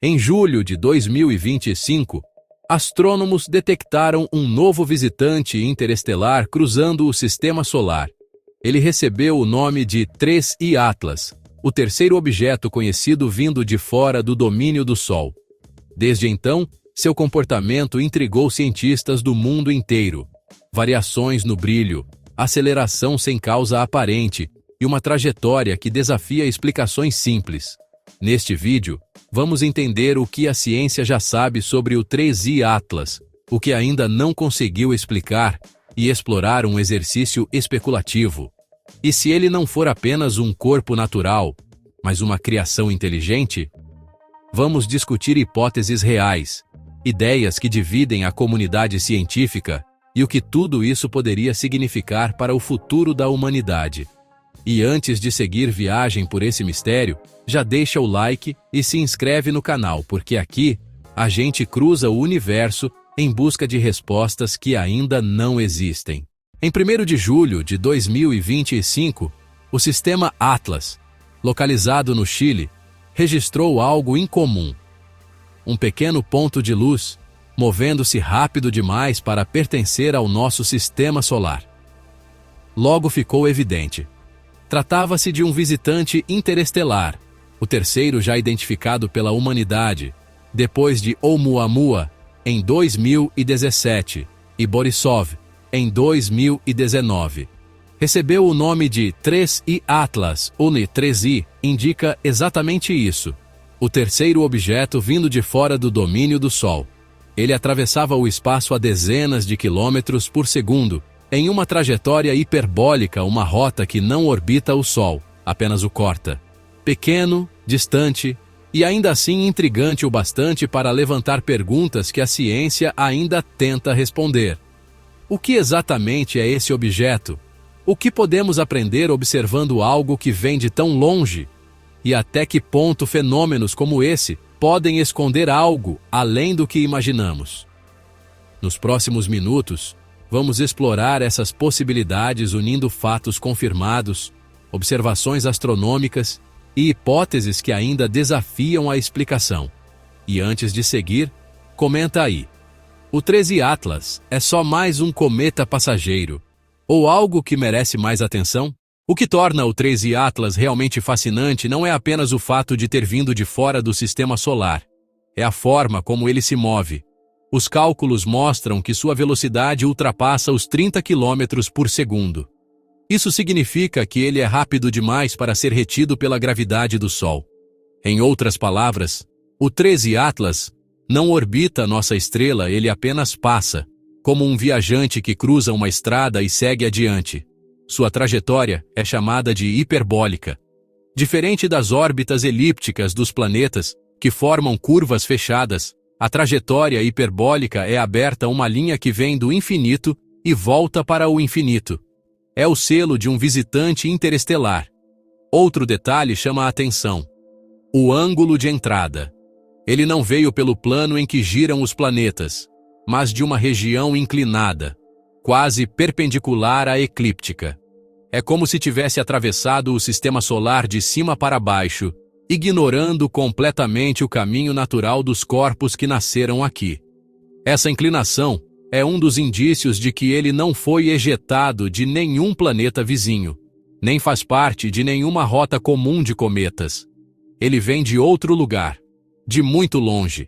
Em julho de 2025, astrônomos detectaram um novo visitante interestelar cruzando o Sistema Solar. Ele recebeu o nome de 3I Atlas, o terceiro objeto conhecido vindo de fora do domínio do Sol. Desde então, seu comportamento intrigou cientistas do mundo inteiro. Variações no brilho, aceleração sem causa aparente e uma trajetória que desafia explicações simples. Neste vídeo, vamos entender o que a ciência já sabe sobre o 3I Atlas, o que ainda não conseguiu explicar, e explorar um exercício especulativo. E se ele não for apenas um corpo natural, mas uma criação inteligente? Vamos discutir hipóteses reais, ideias que dividem a comunidade científica e o que tudo isso poderia significar para o futuro da humanidade. E antes de seguir viagem por esse mistério, já deixa o like e se inscreve no canal, porque aqui a gente cruza o universo em busca de respostas que ainda não existem. Em 1º de julho de 2025, o sistema Atlas, localizado no Chile, registrou algo incomum. Um pequeno ponto de luz, movendo-se rápido demais para pertencer ao nosso sistema solar. Logo ficou evidente. Tratava-se de um visitante interestelar, o terceiro já identificado pela humanidade, depois de Oumuamua, em 2017, e Borisov, em 2019. Recebeu o nome de 3I Atlas, ou 3I, indica exatamente isso. O terceiro objeto vindo de fora do domínio do Sol. Ele atravessava o espaço a dezenas de quilômetros por segundo, em uma trajetória hiperbólica, uma rota que não orbita o Sol, apenas o corta. Pequeno, distante e ainda assim intrigante o bastante para levantar perguntas que a ciência ainda tenta responder. O que exatamente é esse objeto? O que podemos aprender observando algo que vem de tão longe? E até que ponto fenômenos como esse podem esconder algo além do que imaginamos? Nos próximos minutos, vamos explorar essas possibilidades unindo fatos confirmados, observações astronômicas e hipóteses que ainda desafiam a explicação. E antes de seguir, comenta aí. O 3I Atlas é só mais um cometa passageiro? Ou algo que merece mais atenção? O que torna o 3I Atlas realmente fascinante não é apenas o fato de ter vindo de fora do sistema solar. É a forma como ele se move. Os cálculos mostram que sua velocidade ultrapassa os 30 km por segundo. Isso significa que ele é rápido demais para ser retido pela gravidade do Sol. Em outras palavras, o 3I Atlas não orbita nossa estrela, ele apenas passa, como um viajante que cruza uma estrada e segue adiante. Sua trajetória é chamada de hiperbólica. Diferente das órbitas elípticas dos planetas, que formam curvas fechadas, a trajetória hiperbólica é aberta a uma linha que vem do infinito e volta para o infinito. É o selo de um visitante interestelar. Outro detalhe chama a atenção: o ângulo de entrada. Ele não veio pelo plano em que giram os planetas, mas de uma região inclinada, quase perpendicular à eclíptica. É como se tivesse atravessado o sistema solar de cima para baixo, ignorando completamente o caminho natural dos corpos que nasceram aqui. Essa inclinação é um dos indícios de que ele não foi ejetado de nenhum planeta vizinho, nem faz parte de nenhuma rota comum de cometas. Ele vem de outro lugar, de muito longe.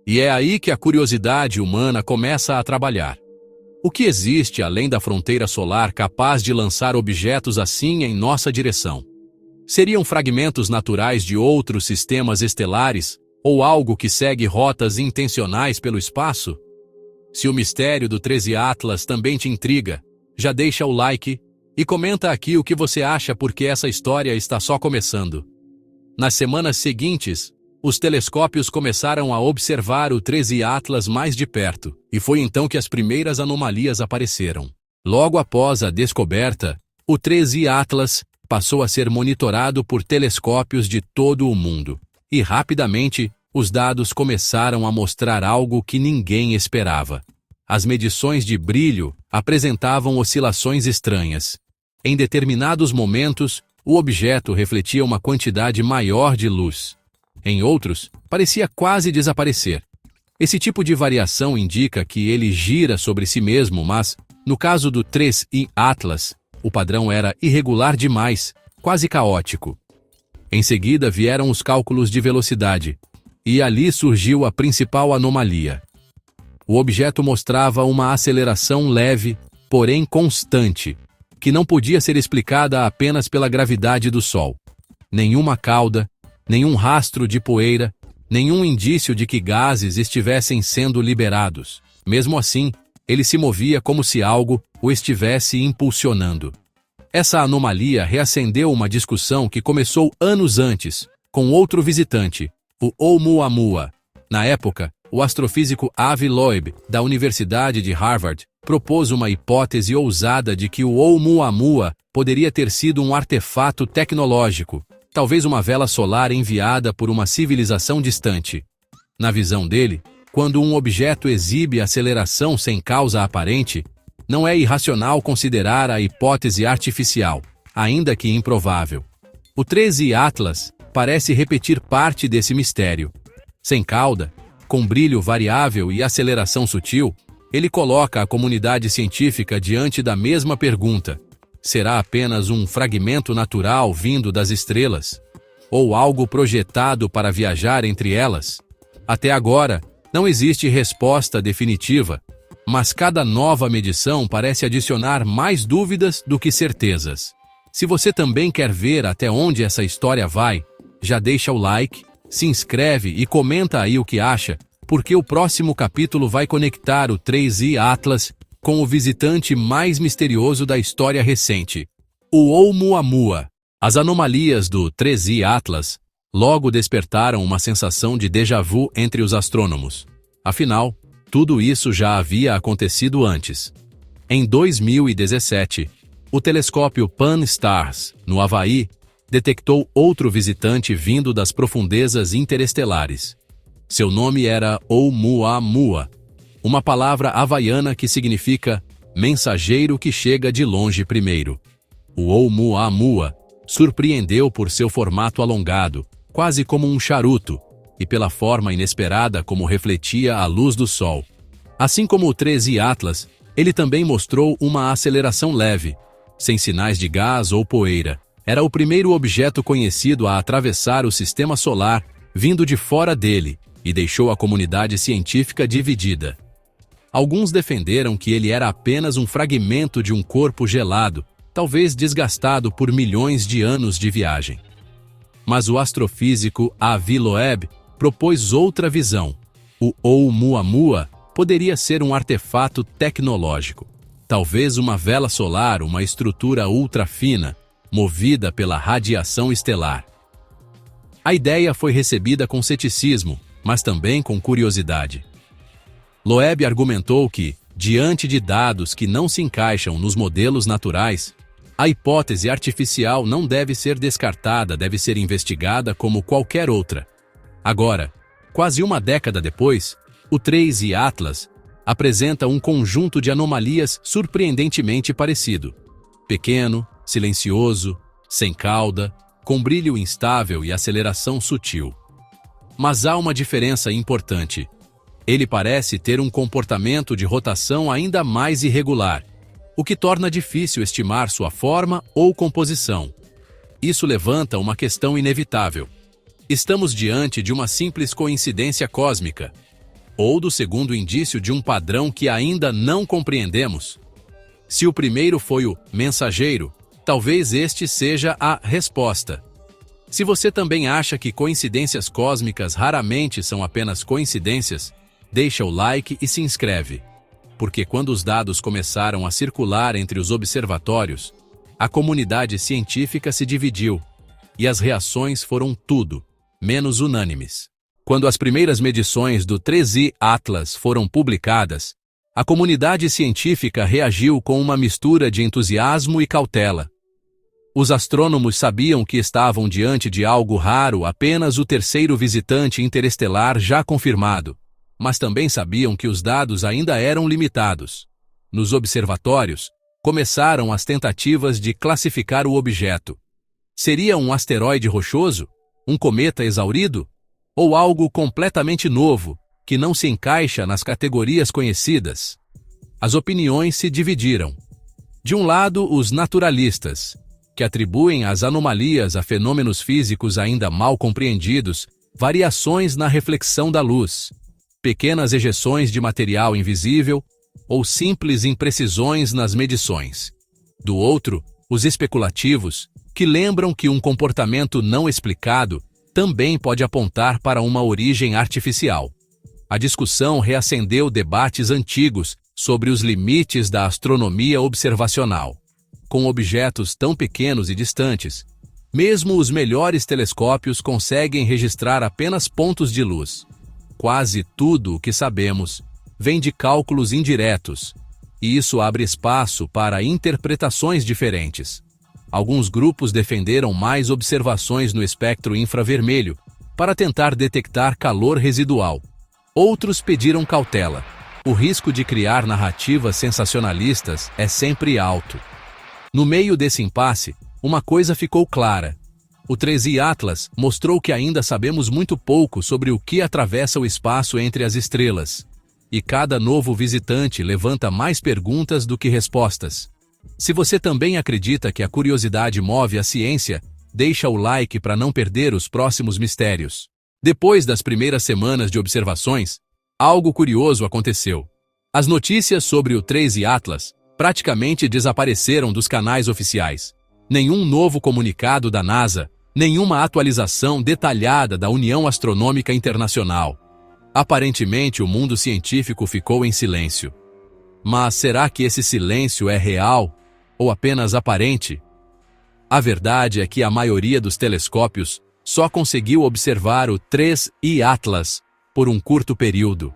E é aí que a curiosidade humana começa a trabalhar. O que existe além da fronteira solar capaz de lançar objetos assim em nossa direção? Seriam fragmentos naturais de outros sistemas estelares ou algo que segue rotas intencionais pelo espaço? Se o mistério do 3I Atlas também te intriga, já deixa o like e comenta aqui o que você acha, porque essa história está só começando. Nas semanas seguintes, os telescópios começaram a observar o 3I Atlas mais de perto, e foi então que as primeiras anomalias apareceram. Logo após a descoberta, o 3I Atlas passou a ser monitorado por telescópios de todo o mundo, e rapidamente os dados começaram a mostrar algo que ninguém esperava. As medições de brilho apresentavam oscilações estranhas. Em determinados momentos, o objeto refletia uma quantidade maior de luz. Em outros, parecia quase desaparecer. Esse tipo de variação indica que ele gira sobre si mesmo, mas, no caso do 3I Atlas, o padrão era irregular demais, quase caótico. Em seguida vieram os cálculos de velocidade, e ali surgiu a principal anomalia. O objeto mostrava uma aceleração leve, porém constante, que não podia ser explicada apenas pela gravidade do Sol. Nenhuma cauda, nenhum rastro de poeira, nenhum indício de que gases estivessem sendo liberados. Mesmo assim, ele se movia como se algo o estivesse impulsionando. Essa anomalia reacendeu uma discussão que começou anos antes, com outro visitante, o Oumuamua. Na época, o astrofísico Avi Loeb, da Universidade de Harvard, propôs uma hipótese ousada de que o Oumuamua poderia ter sido um artefato tecnológico, talvez uma vela solar enviada por uma civilização distante. Na visão dele, quando um objeto exibe aceleração sem causa aparente, não é irracional considerar a hipótese artificial, ainda que improvável. O 13 Atlas parece repetir parte desse mistério. Sem cauda, com brilho variável e aceleração sutil, ele coloca a comunidade científica diante da mesma pergunta: será apenas um fragmento natural vindo das estrelas? Ou algo projetado para viajar entre elas? Até agora, não existe resposta definitiva, mas cada nova medição parece adicionar mais dúvidas do que certezas. Se você também quer ver até onde essa história vai, já deixa o like, se inscreve e comenta aí o que acha, porque o próximo capítulo vai conectar o 3I Atlas com o visitante mais misterioso da história recente, o Oumuamua. As anomalias do 3I Atlas logo despertaram uma sensação de déjà vu entre os astrônomos. Afinal, tudo isso já havia acontecido antes. Em 2017, o telescópio Pan-STARRS, no Havaí, detectou outro visitante vindo das profundezas interestelares. Seu nome era Oumuamua, uma palavra havaiana que significa mensageiro que chega de longe primeiro. O Oumuamua surpreendeu por seu formato alongado, quase como um charuto, e pela forma inesperada como refletia a luz do Sol. Assim como o 13 Atlas, ele também mostrou uma aceleração leve, sem sinais de gás ou poeira. Era o primeiro objeto conhecido a atravessar o sistema solar vindo de fora dele, e deixou a comunidade científica dividida. Alguns defenderam que ele era apenas um fragmento de um corpo gelado, talvez desgastado por milhões de anos de viagem. Mas o astrofísico Avi Loeb propôs outra visão. O Oumuamua poderia ser um artefato tecnológico, talvez uma vela solar, uma estrutura ultra fina, movida pela radiação estelar. A ideia foi recebida com ceticismo, mas também com curiosidade. Loeb argumentou que, diante de dados que não se encaixam nos modelos naturais, a hipótese artificial não deve ser descartada, deve ser investigada como qualquer outra. Agora, quase uma década depois, o 3I Atlas apresenta um conjunto de anomalias surpreendentemente parecido. Pequeno, silencioso, sem cauda, com brilho instável e aceleração sutil. Mas há uma diferença importante. Ele parece ter um comportamento de rotação ainda mais irregular, o que torna difícil estimar sua forma ou composição. Isso levanta uma questão inevitável. Estamos diante de uma simples coincidência cósmica, ou do segundo indício de um padrão que ainda não compreendemos? Se o primeiro foi o mensageiro, talvez este seja a resposta. Se você também acha que coincidências cósmicas raramente são apenas coincidências, deixa o like e se inscreve. Porque quando os dados começaram a circular entre os observatórios, a comunidade científica se dividiu, e as reações foram tudo menos unânimes. Quando as primeiras medições do 3I Atlas foram publicadas, a comunidade científica reagiu com uma mistura de entusiasmo e cautela. Os astrônomos sabiam que estavam diante de algo raro, apenas o terceiro visitante interestelar já confirmado, mas também sabiam que os dados ainda eram limitados. Nos observatórios, começaram as tentativas de classificar o objeto. Seria um asteroide rochoso? Um cometa exaurido? ou algo completamente novo, que não se encaixa nas categorias conhecidas? As opiniões se dividiram. De um lado, os naturalistas, que atribuem as anomalias a fenômenos físicos ainda mal compreendidos, variações na reflexão da luz, pequenas ejeções de material invisível ou simples imprecisões nas medições. Do outro, os especulativos, que lembram que um comportamento não explicado também pode apontar para uma origem artificial. A discussão reacendeu debates antigos sobre os limites da astronomia observacional. Com objetos tão pequenos e distantes, mesmo os melhores telescópios conseguem registrar apenas pontos de luz. Quase tudo o que sabemos vem de cálculos indiretos, e isso abre espaço para interpretações diferentes. Alguns grupos defenderam mais observações no espectro infravermelho para tentar detectar calor residual. Outros pediram cautela. O risco de criar narrativas sensacionalistas é sempre alto. No meio desse impasse, uma coisa ficou clara. O 13 Atlas mostrou que ainda sabemos muito pouco sobre o que atravessa o espaço entre as estrelas. E cada novo visitante levanta mais perguntas do que respostas. Se você também acredita que a curiosidade move a ciência, deixa o like para não perder os próximos mistérios. Depois das primeiras semanas de observações, algo curioso aconteceu. As notícias sobre o 13 Atlas praticamente desapareceram dos canais oficiais. Nenhum novo comunicado da NASA, nenhuma atualização detalhada da União Astronômica Internacional. Aparentemente, o mundo científico ficou em silêncio. Mas será que esse silêncio é real ou apenas aparente? A verdade é que a maioria dos telescópios só conseguiu observar o 3I Atlas por um curto período.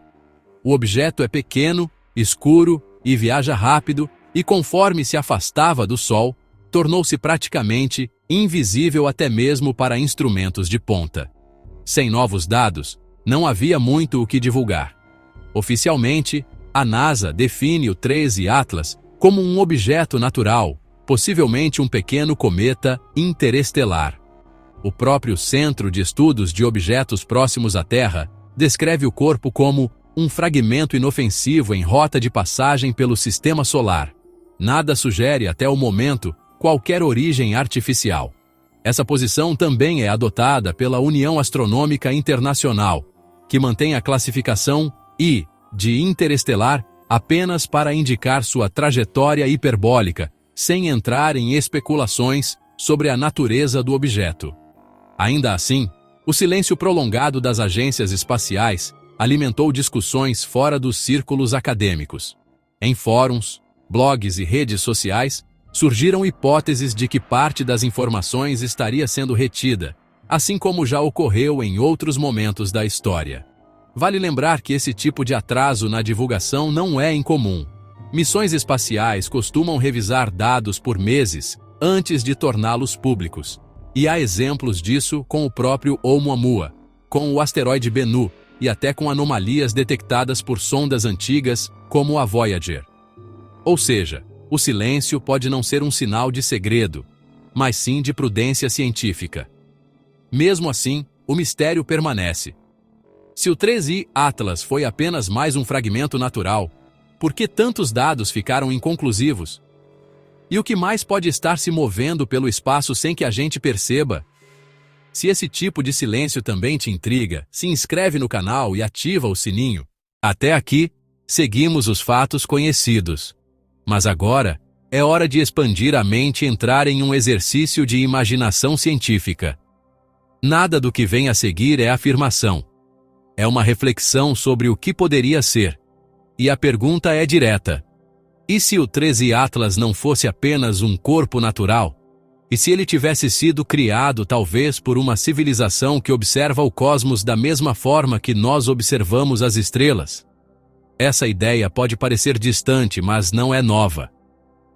O objeto é pequeno, escuro e viaja rápido, e conforme se afastava do Sol, tornou-se praticamente invisível até mesmo para instrumentos de ponta. Sem novos dados, não havia muito o que divulgar. Oficialmente, a NASA define o 13 Atlas como um objeto natural, possivelmente um pequeno cometa interestelar. O próprio Centro de Estudos de Objetos Próximos à Terra descreve o corpo como um fragmento inofensivo em rota de passagem pelo Sistema Solar. Nada sugere até o momento qualquer origem artificial. Essa posição também é adotada pela União Astronômica Internacional, que mantém a classificação I de interestelar apenas para indicar sua trajetória hiperbólica, sem entrar em especulações sobre a natureza do objeto. Ainda assim, o silêncio prolongado das agências espaciais alimentou discussões fora dos círculos acadêmicos. Em fóruns, blogs e redes sociais, surgiram hipóteses de que parte das informações estaria sendo retida, assim como já ocorreu em outros momentos da história. Vale lembrar que esse tipo de atraso na divulgação não é incomum. Missões espaciais costumam revisar dados por meses antes de torná-los públicos. E há exemplos disso com o próprio Oumuamua, com o asteroide Bennu e até com anomalias detectadas por sondas antigas como a Voyager. Ou seja, o silêncio pode não ser um sinal de segredo, mas sim de prudência científica. Mesmo assim, o mistério permanece. Se o 3I Atlas foi apenas mais um fragmento natural, por que tantos dados ficaram inconclusivos? E o que mais pode estar se movendo pelo espaço sem que a gente perceba? Se esse tipo de silêncio também te intriga, se inscreve no canal e ativa o sininho. Até aqui, seguimos os fatos conhecidos. Mas agora, é hora de expandir a mente e entrar em um exercício de imaginação científica. Nada do que vem a seguir é afirmação. É uma reflexão sobre o que poderia ser. E a pergunta é direta. E se o 13 Atlas não fosse apenas um corpo natural? E se ele tivesse sido criado talvez por uma civilização que observa o cosmos da mesma forma que nós observamos as estrelas? Essa ideia pode parecer distante, mas não é nova.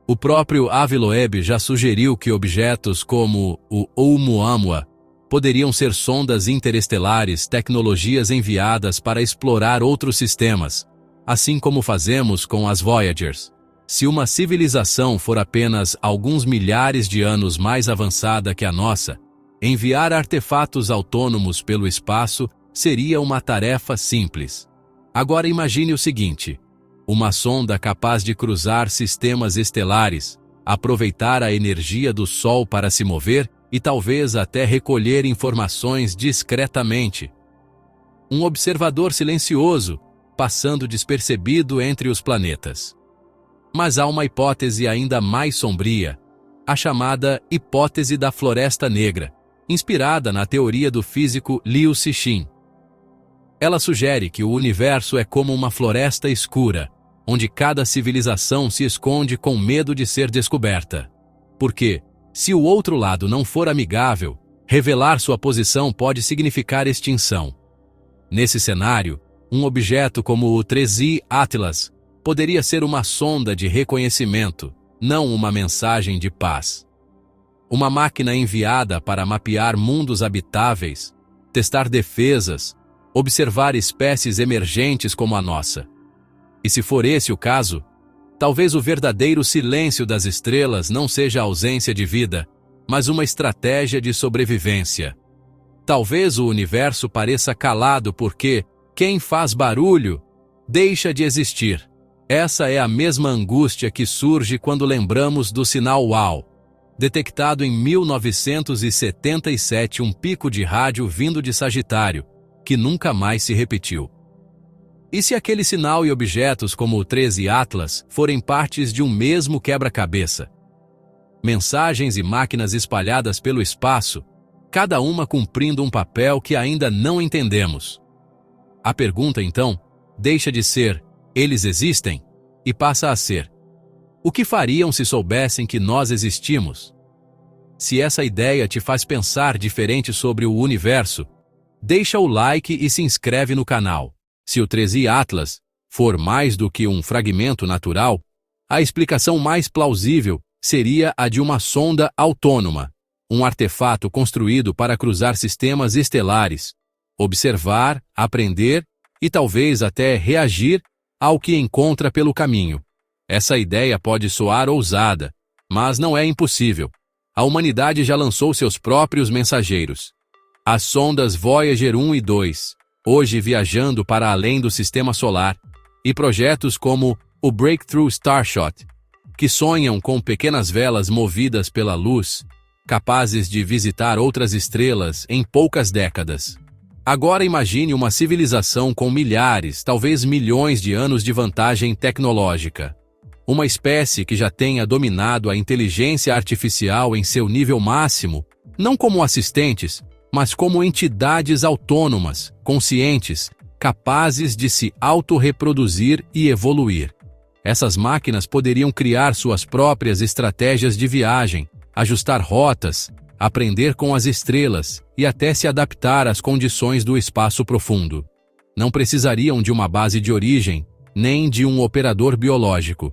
O próprio Avi Loeb já sugeriu que objetos como o Oumuamua poderiam ser sondas interestelares, tecnologias enviadas para explorar outros sistemas, assim como fazemos com as Voyagers. Se uma civilização for apenas alguns milhares de anos mais avançada que a nossa, enviar artefatos autônomos pelo espaço seria uma tarefa simples. Agora imagine o seguinte: uma sonda capaz de cruzar sistemas estelares, aproveitar a energia do Sol para se mover e talvez até recolher informações discretamente. Um observador silencioso, passando despercebido entre os planetas. Mas há uma hipótese ainda mais sombria, a chamada hipótese da Floresta Negra, inspirada na teoria do físico Liu Cixin. Ela sugere que o universo é como uma floresta escura, onde cada civilização se esconde com medo de ser descoberta. Porque, se o outro lado não for amigável, revelar sua posição pode significar extinção. Nesse cenário, um objeto como o 3i Atlas poderia ser uma sonda de reconhecimento, não uma mensagem de paz. Uma máquina enviada para mapear mundos habitáveis, testar defesas, observar espécies emergentes como a nossa. E se for esse o caso, talvez o verdadeiro silêncio das estrelas não seja a ausência de vida, mas uma estratégia de sobrevivência. Talvez o universo pareça calado porque quem faz barulho deixa de existir. Essa é a mesma angústia que surge quando lembramos do sinal UAU, detectado em 1977, um pico de rádio vindo de Sagitário, que nunca mais se repetiu. E se aquele sinal e objetos como o 13 Atlas forem partes de um mesmo quebra-cabeça? Mensagens e máquinas espalhadas pelo espaço, cada uma cumprindo um papel que ainda não entendemos. A pergunta, então, deixa de ser "eles existem?" e passa a ser: o que fariam se soubessem que nós existimos? Se essa ideia te faz pensar diferente sobre o universo, deixa o like e se inscreve no canal. Se o 13 Atlas for mais do que um fragmento natural, a explicação mais plausível seria a de uma sonda autônoma, um artefato construído para cruzar sistemas estelares, observar, aprender e talvez até reagir ao que encontra pelo caminho. Essa ideia pode soar ousada, mas não é impossível. A humanidade já lançou seus próprios mensageiros. As sondas Voyager 1 e 2, hoje viajando para além do sistema solar, e projetos como o Breakthrough Starshot, que sonham com pequenas velas movidas pela luz, capazes de visitar outras estrelas em poucas décadas. Agora imagine uma civilização com milhares, talvez milhões de anos de vantagem tecnológica. Uma espécie que já tenha dominado a inteligência artificial em seu nível máximo, não como assistentes, mas como entidades autônomas, conscientes, capazes de se autorreproduzir e evoluir. Essas máquinas poderiam criar suas próprias estratégias de viagem, ajustar rotas, aprender com as estrelas e até se adaptar às condições do espaço profundo. Não precisariam de uma base de origem, nem de um operador biológico.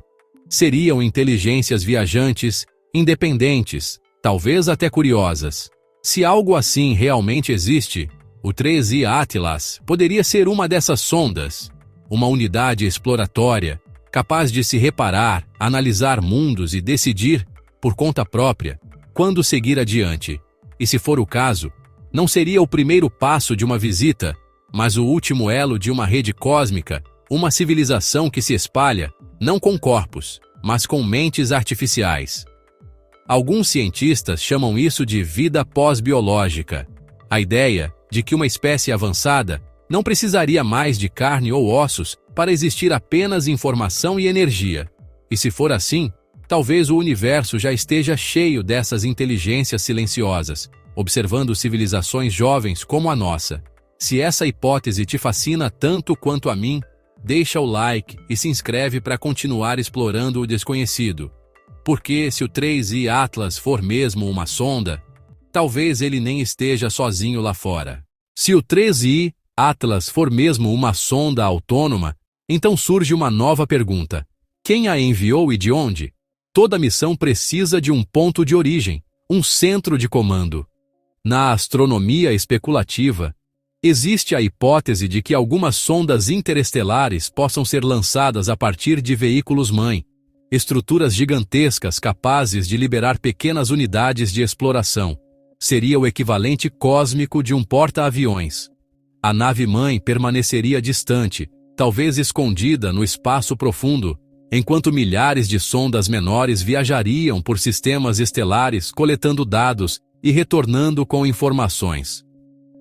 Seriam inteligências viajantes, independentes, talvez até curiosas. Se algo assim realmente existe, o 13 Atlas poderia ser uma dessas sondas, uma unidade exploratória, capaz de se reparar, analisar mundos e decidir, por conta própria, quando seguir adiante. E se for o caso, não seria o primeiro passo de uma visita, mas o último elo de uma rede cósmica, uma civilização que se espalha, não com corpos, mas com mentes artificiais. Alguns cientistas chamam isso de vida pós-biológica. A ideia de que uma espécie avançada não precisaria mais de carne ou ossos para existir apenas informação e energia. E se for assim, talvez o universo já esteja cheio dessas inteligências silenciosas, observando civilizações jovens como a nossa. Se essa hipótese te fascina tanto quanto a mim, deixa o like e se inscreve para continuar explorando o desconhecido. Porque se o 3i Atlas for mesmo uma sonda, talvez ele nem esteja sozinho lá fora. Se o 3i Atlas for mesmo uma sonda autônoma, então surge uma nova pergunta: quem a enviou e de onde? Toda missão precisa de um ponto de origem, um centro de comando. Na astronomia especulativa, existe a hipótese de que algumas sondas interestelares possam ser lançadas a partir de veículos-mãe, estruturas gigantescas capazes de liberar pequenas unidades de exploração. Seria o equivalente cósmico de um porta-aviões. A nave-mãe permaneceria distante, talvez escondida no espaço profundo, enquanto milhares de sondas menores viajariam por sistemas estelares coletando dados e retornando com informações.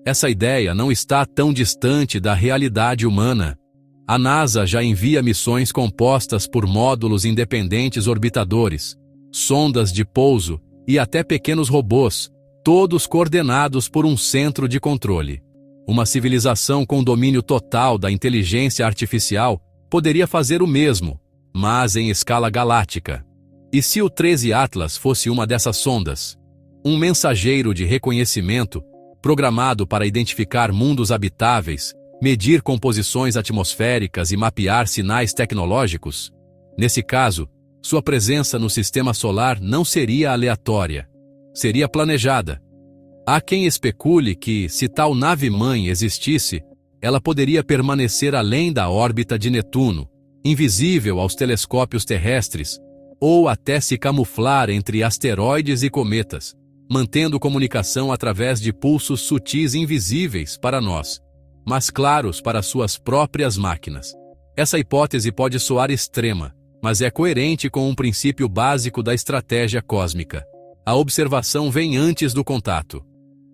Essa ideia não está tão distante da realidade humana. A NASA já envia missões compostas por módulos independentes orbitadores, sondas de pouso e até pequenos robôs, todos coordenados por um centro de controle. Uma civilização com domínio total da inteligência artificial poderia fazer o mesmo, mas em escala galáctica. E se o 13 Atlas fosse uma dessas sondas? Um mensageiro de reconhecimento, programado para identificar mundos habitáveis, medir composições atmosféricas e mapear sinais tecnológicos? Nesse caso, sua presença no sistema solar não seria aleatória. Seria planejada. Há quem especule que, se tal nave-mãe existisse, ela poderia permanecer além da órbita de Netuno, invisível aos telescópios terrestres, ou até se camuflar entre asteroides e cometas, mantendo comunicação através de pulsos sutis invisíveis para nós, mas claros para suas próprias máquinas. Essa hipótese pode soar extrema, mas é coerente com um princípio básico da estratégia cósmica. A observação vem antes do contato.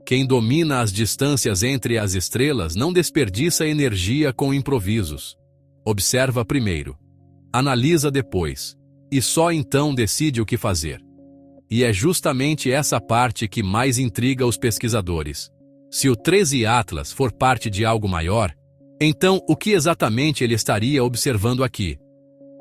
Quem domina as distâncias entre as estrelas não desperdiça energia com improvisos. Observa primeiro, analisa depois, e só então decide o que fazer. E é justamente essa parte que mais intriga os pesquisadores. Se o 13 Atlas for parte de algo maior, então o que exatamente ele estaria observando aqui?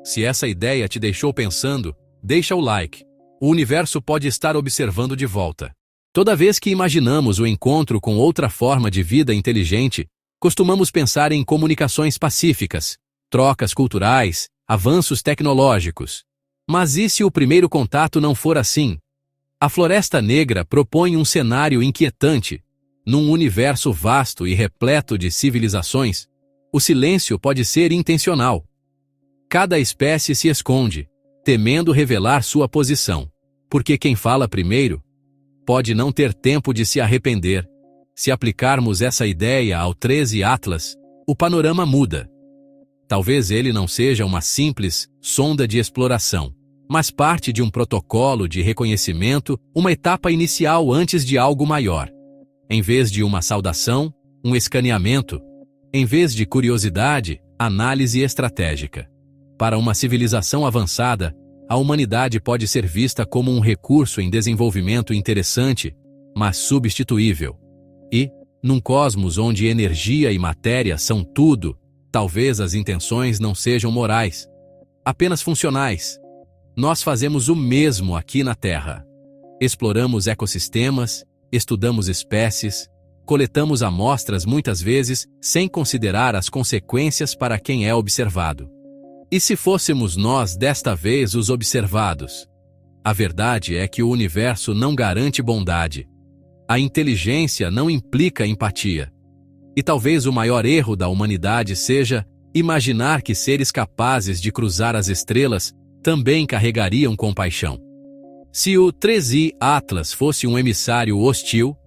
Se essa ideia te deixou pensando, deixa o like. O universo pode estar observando de volta. Toda vez que imaginamos o encontro com outra forma de vida inteligente, costumamos pensar em comunicações pacíficas, trocas culturais, avanços tecnológicos. Mas e se o primeiro contato não for assim? A Floresta Negra propõe um cenário inquietante. Num universo vasto e repleto de civilizações, o silêncio pode ser intencional. Cada espécie se esconde, temendo revelar sua posição, porque quem fala primeiro pode não ter tempo de se arrepender. Se aplicarmos essa ideia ao 13 Atlas, o panorama muda. Talvez ele não seja uma simples sonda de exploração, mas parte de um protocolo de reconhecimento, uma etapa inicial antes de algo maior. Em vez de uma saudação, um escaneamento. Em vez de curiosidade, análise estratégica. Para uma civilização avançada, a humanidade pode ser vista como um recurso em desenvolvimento interessante, mas substituível. E, num cosmos onde energia e matéria são tudo, talvez as intenções não sejam morais, apenas funcionais. Nós fazemos o mesmo aqui na Terra. Exploramos ecossistemas, estudamos espécies, coletamos amostras muitas vezes sem considerar as consequências para quem é observado. E se fôssemos nós desta vez os observados? A verdade é que o universo não garante bondade. A inteligência não implica empatia. E talvez o maior erro da humanidade seja imaginar que seres capazes de cruzar as estrelas também carregariam compaixão. Se o 13 Atlas fosse um emissário hostil,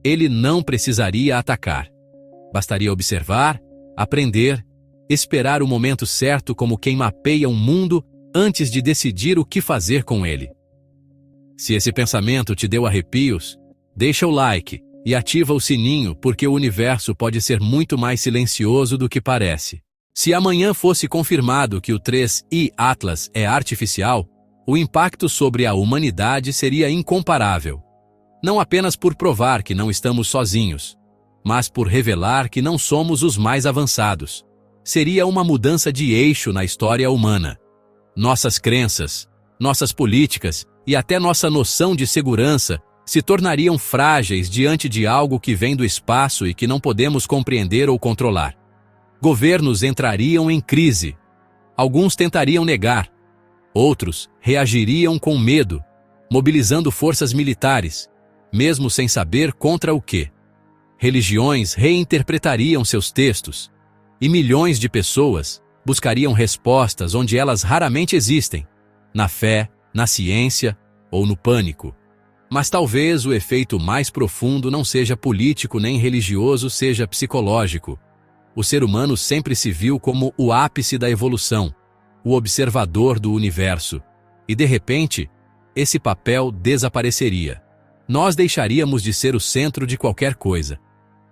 ele não precisaria atacar. Bastaria observar, aprender, esperar o momento certo como quem mapeia um mundo antes de decidir o que fazer com ele. Se esse pensamento te deu arrepios, deixa o like e ativa o sininho porque o universo pode ser muito mais silencioso do que parece. Se amanhã fosse confirmado que o 3I Atlas é artificial, o impacto sobre a humanidade seria incomparável. Não apenas por provar que não estamos sozinhos, mas por revelar que não somos os mais avançados. Seria uma mudança de eixo na história humana. Nossas crenças, nossas políticas e até nossa noção de segurança se tornariam frágeis diante de algo que vem do espaço e que não podemos compreender ou controlar. Governos entrariam em crise. Alguns tentariam negar. Outros reagiriam com medo, mobilizando forças militares, mesmo sem saber contra o quê. Religiões reinterpretariam seus textos, e milhões de pessoas buscariam respostas onde elas raramente existem, na fé, na ciência ou no pânico. Mas talvez o efeito mais profundo não seja político nem religioso, seja psicológico. O ser humano sempre se viu como o ápice da evolução, o observador do universo. E de repente, esse papel desapareceria. Nós deixaríamos de ser o centro de qualquer coisa.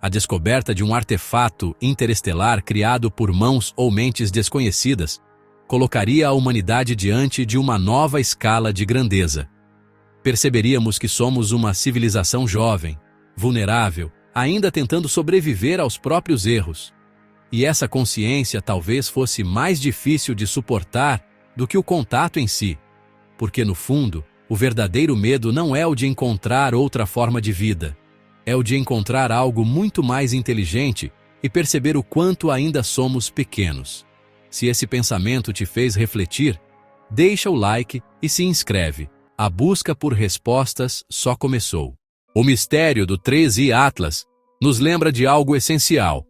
A descoberta de um artefato interestelar criado por mãos ou mentes desconhecidas colocaria a humanidade diante de uma nova escala de grandeza. Perceberíamos que somos uma civilização jovem, vulnerável, ainda tentando sobreviver aos próprios erros. E essa consciência talvez fosse mais difícil de suportar do que o contato em si, porque no fundo, o verdadeiro medo não é o de encontrar outra forma de vida, é o de encontrar algo muito mais inteligente e perceber o quanto ainda somos pequenos. Se esse pensamento te fez refletir, deixa o like e se inscreve. A busca por respostas só começou. O mistério do 3i Atlas nos lembra de algo essencial.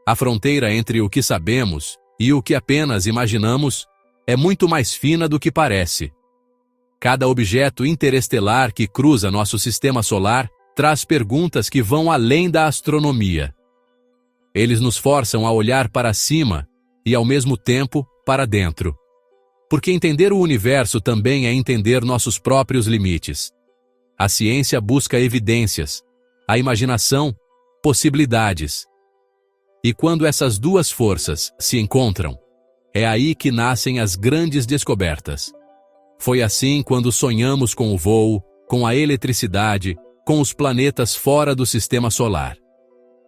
A fronteira entre o que sabemos e o que apenas imaginamos é muito mais fina do que parece. Cada objeto interestelar que cruza nosso sistema solar traz perguntas que vão além da astronomia. Eles nos forçam a olhar para cima e, ao mesmo tempo, para dentro. Porque entender o universo também é entender nossos próprios limites. A ciência busca evidências, a imaginação, possibilidades. E quando essas duas forças se encontram, é aí que nascem as grandes descobertas. Foi assim quando sonhamos com o voo, com a eletricidade, com os planetas fora do sistema solar.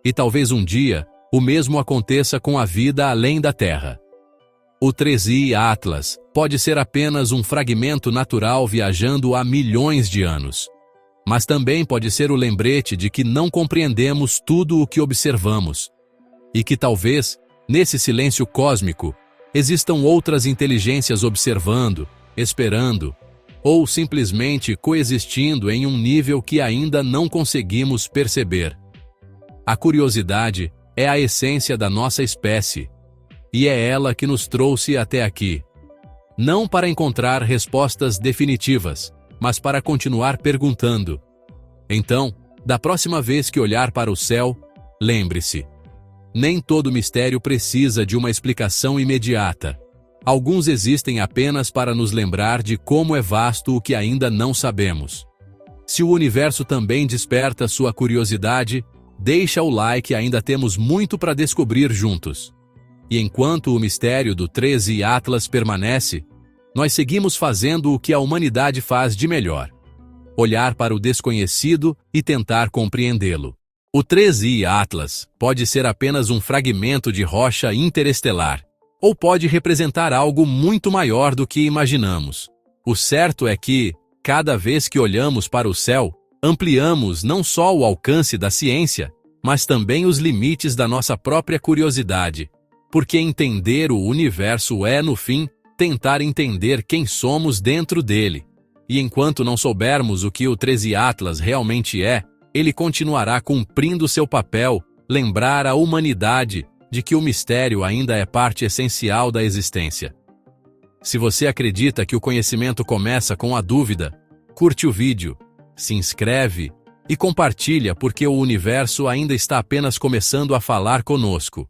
E talvez um dia, o mesmo aconteça com a vida além da Terra. O 3i Atlas pode ser apenas um fragmento natural viajando há milhões de anos. Mas também pode ser o lembrete de que não compreendemos tudo o que observamos. E que talvez, nesse silêncio cósmico, existam outras inteligências observando, esperando, ou simplesmente coexistindo em um nível que ainda não conseguimos perceber. A curiosidade é a essência da nossa espécie, e é ela que nos trouxe até aqui. Não para encontrar respostas definitivas, mas para continuar perguntando. Então, da próxima vez que olhar para o céu, lembre-se: nem todo mistério precisa de uma explicação imediata. Alguns existem apenas para nos lembrar de como é vasto o que ainda não sabemos. Se o universo também desperta sua curiosidade, deixa o like, ainda temos muito para descobrir juntos. E enquanto o mistério do 3i Atlas permanece, nós seguimos fazendo o que a humanidade faz de melhor: olhar para o desconhecido e tentar compreendê-lo. O 3i Atlas pode ser apenas um fragmento de rocha interestelar, ou pode representar algo muito maior do que imaginamos. O certo é que, cada vez que olhamos para o céu, ampliamos não só o alcance da ciência, mas também os limites da nossa própria curiosidade. Porque entender o universo é, no fim, tentar entender quem somos dentro dele. E enquanto não soubermos o que o 3i Atlas realmente é, ele continuará cumprindo seu papel, lembrar a humanidade de que o mistério ainda é parte essencial da existência. Se você acredita que o conhecimento começa com a dúvida, curte o vídeo, se inscreve e compartilha, porque o universo ainda está apenas começando a falar conosco.